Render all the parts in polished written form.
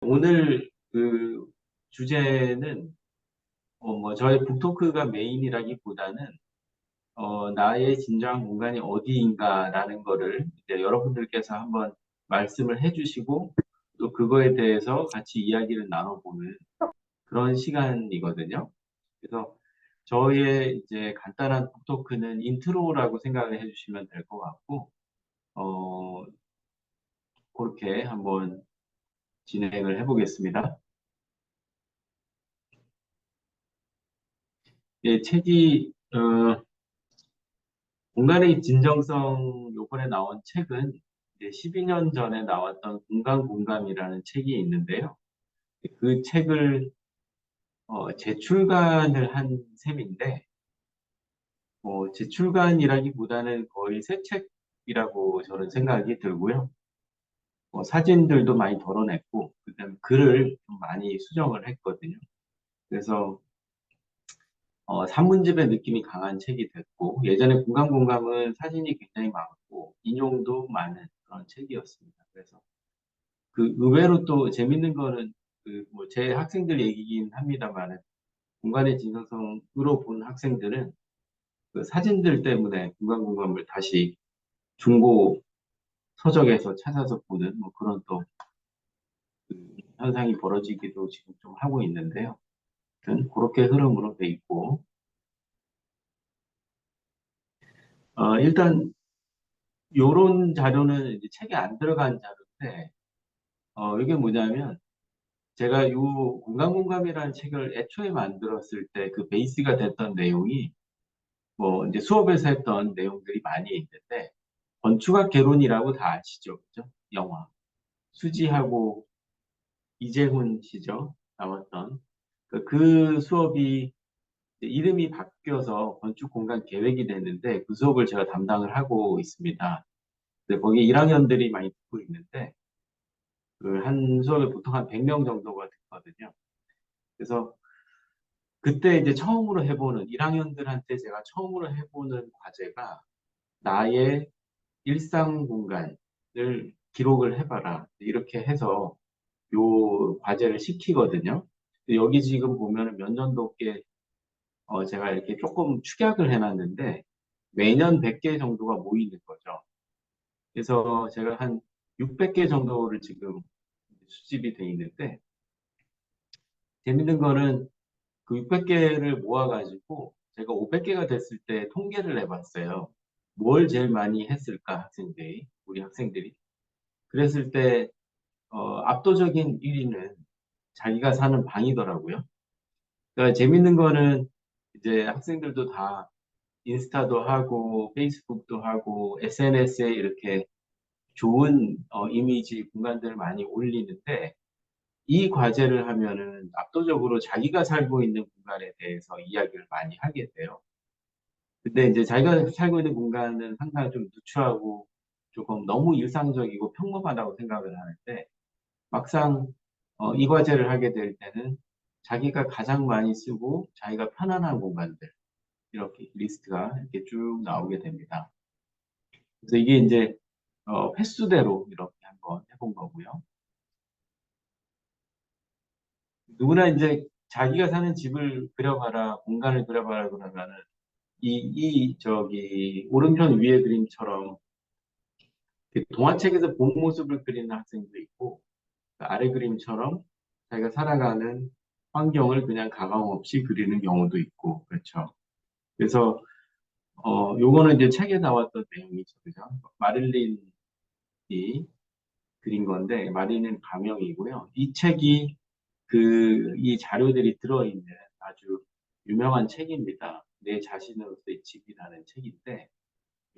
오늘 그 주제는 저의 북토크가 메인이라기보다는 나의 진정한 공간이 어디인가라는 거를 이제 여러분들께서 한번 말씀을 해주시고 또 그거에 대해서 같이 이야기를 나눠보는 그런 시간이거든요. 그래서 저의 이제 간단한 북토크는 인트로라고 생각을 해주시면 될 것 같고 어, 그렇게 한번 진행을 해보겠습니다. 예, 책이 공간의 진정성 요번에 나온 책은 이제 12년 전에 나왔던 공간공감이라는 책이 있는데요. 그 책을 재출간을 한 셈인데 재출간이라기보다는 거의 새 책이라고 저는 생각이 들고요. 사진들도 많이 덜어냈고 그다음에 글을 좀 많이 수정을 했거든요. 그래서 산문집의 느낌이 강한 책이 됐고 예전에 공간공감은 사진이 굉장히 많고 인용도 많은 그런 책이었습니다. 그래서 그 의외로 또 재밌는 거는 그 뭐 제 학생들 얘기긴 합니다만은 공간의 진정성으로 본 학생들은 그 사진들 때문에 공간공감을 다시 중고 서적에서 찾아서 보는 뭐 그런 또 그 현상이 벌어지기도 지금 좀 하고 있는데요. 아무튼 그렇게 흐름으로 돼 있고 일단 요런 자료는 이제 책에 안 들어간 자료인데 이게 뭐냐면 제가 요 공간공감이라는 책을 애초에 만들었을 때 그 베이스가 됐던 내용이 뭐 이제 수업에서 했던 내용들이 많이 있는데 건축학 개론이라고 다 아시죠? 그죠? 영화. 수지하고 이재훈 씨죠? 나왔던 그 수업이 이름이 바뀌어서 건축 공간 계획이 됐는데 그 수업을 제가 담당을 하고 있습니다. 근데 거기 1학년들이 많이 듣고 있는데 그 한 수업에 보통 한 100명 정도가 듣거든요. 그래서 그때 이제 처음으로 해보는 1학년들한테 제가 처음으로 해보는 과제가 나의 일상 공간을 기록을 해봐라. 이렇게 해서 요 과제를 시키거든요. 근데 여기 지금 보면은 몇 년도께 제가 이렇게 조금 축약을 해놨는데 매년 100개 정도가 모이는 거죠. 그래서 제가 한 600개 정도를 지금 수집이 돼 있는데 재밌는 거는 그 600개를 모아가지고 제가 500개가 됐을 때 통계를 해봤어요. 뭘 제일 많이 했을까 학생들이 우리 학생들이 그랬을 때 압도적인 1위는 자기가 사는 방이더라고요. 그러니까 재밌는 거는 이제 학생들도 다 인스타도 하고 페이스북도 하고 SNS에 이렇게 좋은 이미지 공간들을 많이 올리는데 이 과제를 하면은 압도적으로 자기가 살고 있는 공간에 대해서 이야기를 많이 하게 돼요. 근데 이제 자기가 살고 있는 공간은 항상 좀 누추하고 조금 너무 일상적이고 평범하다고 생각을 하는데 막상 이 과제를 하게 될 때는 자기가 가장 많이 쓰고 자기가 편안한 공간들 이렇게 리스트가 이렇게 쭉 나오게 됩니다. 그래서 이게 이제 횟수대로 이렇게 한번 해본 거고요. 누구나 이제 자기가 사는 집을 그려봐라, 공간을 그려봐라 그러면은 저기 오른편 위에 그림처럼 그 동화책에서 본 모습을 그리는 학생도 있고 그 아래 그림처럼 자기가 살아가는 환경을 그냥 가감 없이 그리는 경우도 있고 그렇죠. 그래서 요거는 이제 책에 나왔던 내용이죠. 그죠? 마릴린이 그린 건데 마릴린 가명이고요. 이 책이 이 자료들이 들어있는 아주 유명한 책입니다. 내 자신으로서의 집이라는 책인데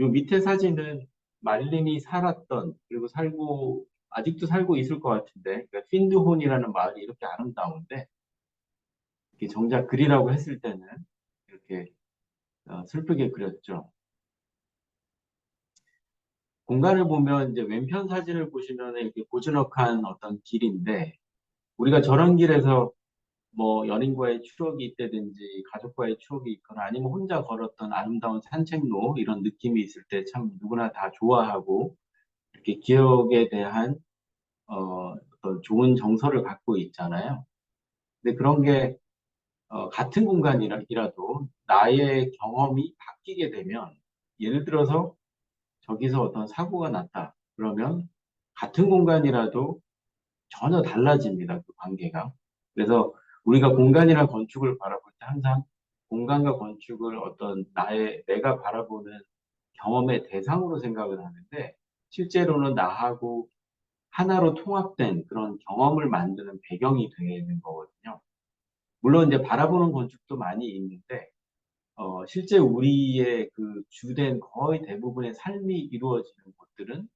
요 밑에 사진은 마릴린이 살았던 그리고 살고 아직도 살고 있을 것 같은데 그러니까 핀드혼이라는 마을이 이렇게 아름다운데 이렇게 정작 그리라고 했을 때는 이렇게 슬프게 그렸죠. 공간을 보면 이제 왼편 사진을 보시면 이렇게 고즈넉한 어떤 길인데 우리가 저런 길에서 뭐 연인과의 추억이 있다든지 가족과의 추억이 있거나 아니면 혼자 걸었던 아름다운 산책로 이런 느낌이 있을 때 참 누구나 다 좋아하고 이렇게 기억에 대한 어떤 어떤 좋은 정서를 갖고 있잖아요. 근데 그런 게 같은 공간이라도 나의 경험이 바뀌게 되면 예를 들어서 저기서 어떤 사고가 났다. 그러면 같은 공간이라도 전혀 달라집니다. 그 관계가. 그래서 우리가 공간이나 건축을 바라볼 때 항상 공간과 건축을 어떤 내가 바라보는 경험의 대상으로 생각을 하는데 실제로는 나하고 하나로 통합된 그런 경험을 만드는 배경이 되는 거거든요. 물론 이제 바라보는 건축도 많이 있는데 실제 우리의 그 주된 거의 대부분의 삶이 이루어지는 곳들은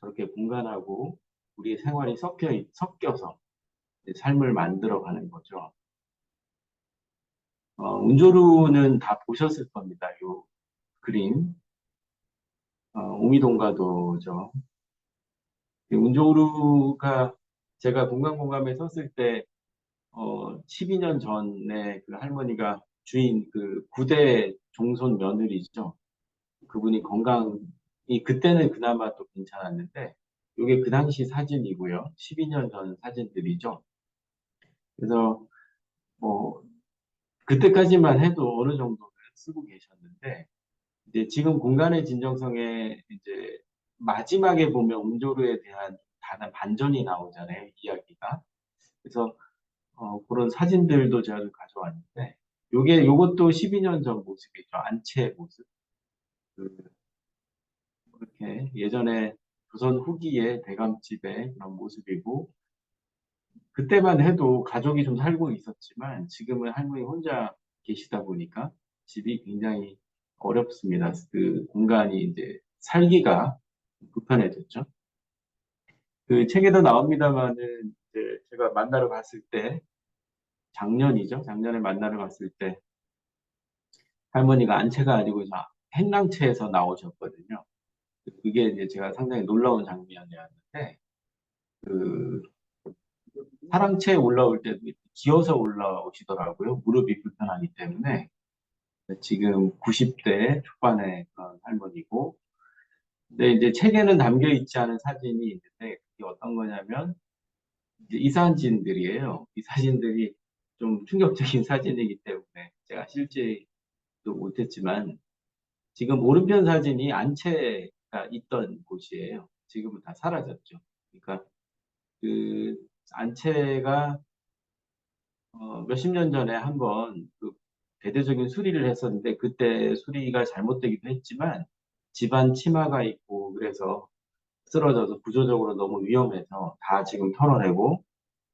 저렇게 공간하고 우리의 생활이 섞여서 이제 삶을 만들어가는 거죠. 운조루는 다 보셨을 겁니다. 요 그림. 오미동가도죠. 운조루가 제가 공간공감에 섰을 때 12년 전에 그 할머니가 주인 그 9대 종손 며느리죠. 그분이 건강이 그때는 그나마 또 괜찮았는데 이게 그 당시 사진이고요. 12년 전 사진들이죠. 그래서 뭐 그때까지만 해도 어느 정도는 쓰고 계셨는데 이제 지금 공간의 진정성에 이제 마지막에 보면 운조루에 대한 다른 반전이 나오잖아요. 이야기가. 그래서 그런 사진들도 제가 좀 가져왔는데 요것도 12년 전 모습이죠. 안채 모습. 그 이렇게 예전에 조선 후기의 대감집의 그런 모습이고 그때만 해도 가족이 좀 살고 있었지만 지금은 할머니 혼자 계시다 보니까 집이 굉장히 어렵습니다. 그 공간이 이제 살기가 불편해졌죠. 그 책에도 나옵니다만은 이제 제가 만나러 갔을 때 작년이죠. 작년에 만나러 갔을 때 할머니가 안채가 아니고 행랑채에서 나오셨거든요. 그게 이제 제가 상당히 놀라운 장면이었는데 그 사랑채에 올라올 때도 이렇게 기어서 올라오시더라고요. 무릎이 불편하기 때문에. 지금 90대 초반의 그런 할머니고. 근데 이제 책에는 담겨 있지 않은 사진이 있는데, 그게 어떤 거냐면, 이제 이 사진들이에요. 이 사진들이 좀 충격적인 사진이기 때문에 제가 실제도 못했지만, 지금 오른편 사진이 안채가 있던 곳이에요. 지금은 다 사라졌죠. 그러니까 그 안채가 몇십 년 전에 한번 그 대대적인 수리를 했었는데 그때 수리가 잘못되기도 했지만 집안 치마가 있고 그래서 쓰러져서 구조적으로 너무 위험해서 다 지금 털어내고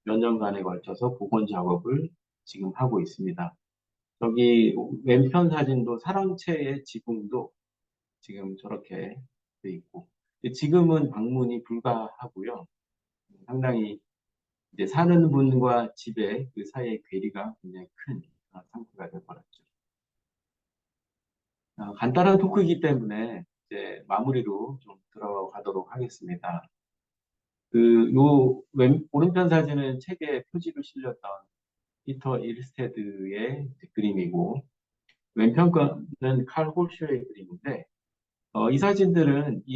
몇 년간에 걸쳐서 복원 작업을 지금 하고 있습니다. 저기 왼편 사진도 사랑채의 지붕도 지금 저렇게 돼 있고 지금은 방문이 불가하고요. 상당히 이제 사는 분과 집의 그 사이의 괴리가 굉장히 큰 상태가 되어버렸죠. 간단한 토크이기 때문에 이제 마무리로 좀 들어가도록 하겠습니다. 오른편 사진은 책에 표지로 실렸던 피터 일스테드의 그림이고, 왼편 거는 칼 홀쇼의 그림인데, 이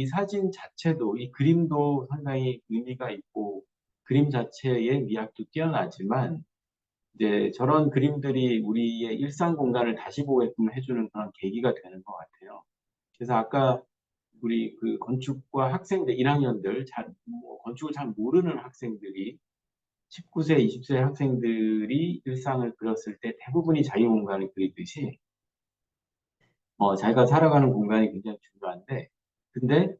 사진 자체도, 이 그림도 상당히 의미가 있고, 그림 자체의 미학도 뛰어나지만, 이제 저런 그림들이 우리의 일상 공간을 다시 보게끔 해주는 그런 계기가 되는 것 같아요. 그래서 아까 우리 그 건축과 학생들, 1학년들, 건축을 잘 모르는 학생들이 19세, 20세 학생들이 일상을 그렸을 때 대부분이 자기 공간을 그리듯이 자기가 살아가는 공간이 굉장히 중요한데, 근데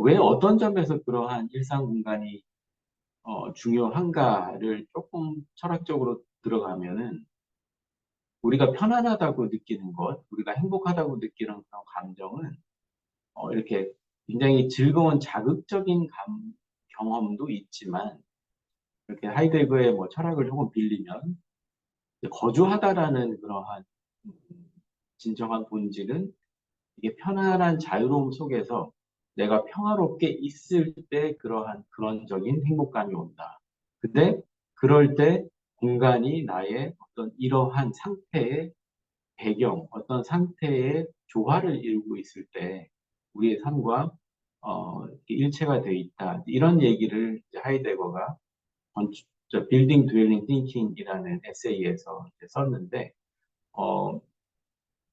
왜 어떤 점에서 그러한 일상 공간이 중요한가를 조금 철학적으로 들어가면은 우리가 편안하다고 느끼는 것, 우리가 행복하다고 느끼는 그런 감정은 이렇게 굉장히 즐거운 자극적인 경험도 있지만 이렇게 하이데거의 뭐 철학을 조금 빌리면 거주하다라는 그러한 음, 진정한 본질은 이게 편안한 자유로움 속에서 내가 평화롭게 있을 때 그러한 근원적인 행복감이 온다. 근데 그럴 때 공간이 나의 어떤 이러한 상태의 배경, 어떤 상태의 조화를 이루고 있을 때 우리의 삶과 일체가 되어 있다. 이런 얘기를 이제 하이데거가 빌딩 드웰링 띵킹이라는 에세이에서 이제 썼는데, 어,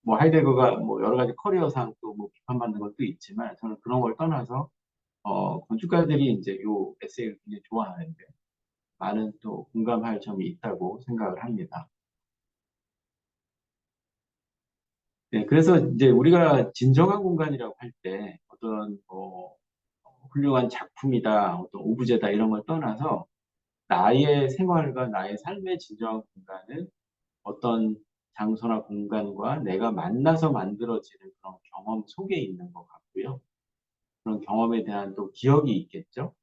뭐 하이데거가 뭐 여러 가지 커리어상 또 뭐 비판받는 것도 있지만 저는 그런 걸 떠나서 건축가들이 이제 요 에세이를 굉장히 좋아하는데 많은 또 공감할 점이 있다고 생각을 합니다. 네, 그래서 이제 우리가 진정한 공간이라고 할 때 어떤 뭐 훌륭한 작품이다, 어떤 오브제다 이런 걸 떠나서 나의 생활과 나의 삶의 진정한 공간은 어떤 장소나 공간과 내가 만나서 만들어지는 그런 경험 속에 있는 것 같고요. 그런 경험에 대한 또 기억이 있겠죠.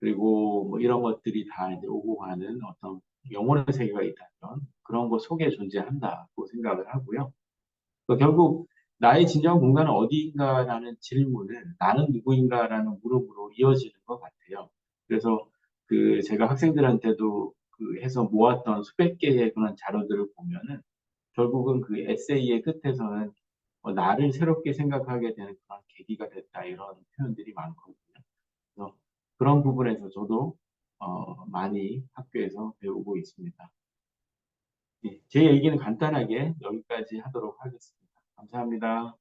그리고 뭐 이런 것들이 다 이제 오고 가는 어떤 영혼의 세계가 있다면 그런 것 속에 존재한다고 생각을 하고요. 또 결국 나의 진정한 공간은 어디인가라는 질문은 나는 누구인가라는 물음으로 이어지는 것 같아요. 그래서 그 제가 학생들한테도 그 해서 모았던 수백 개의 그런 자료들을 보면은 결국은 그 에세이의 끝에서는 나를 새롭게 생각하게 되는 그런 계기가 됐다 이런 표현들이 많거든요. 그래서 그런 부분에서 저도 많이 학교에서 배우고 있습니다. 예, 제 얘기는 간단하게 여기까지 하도록 하겠습니다. 감사합니다.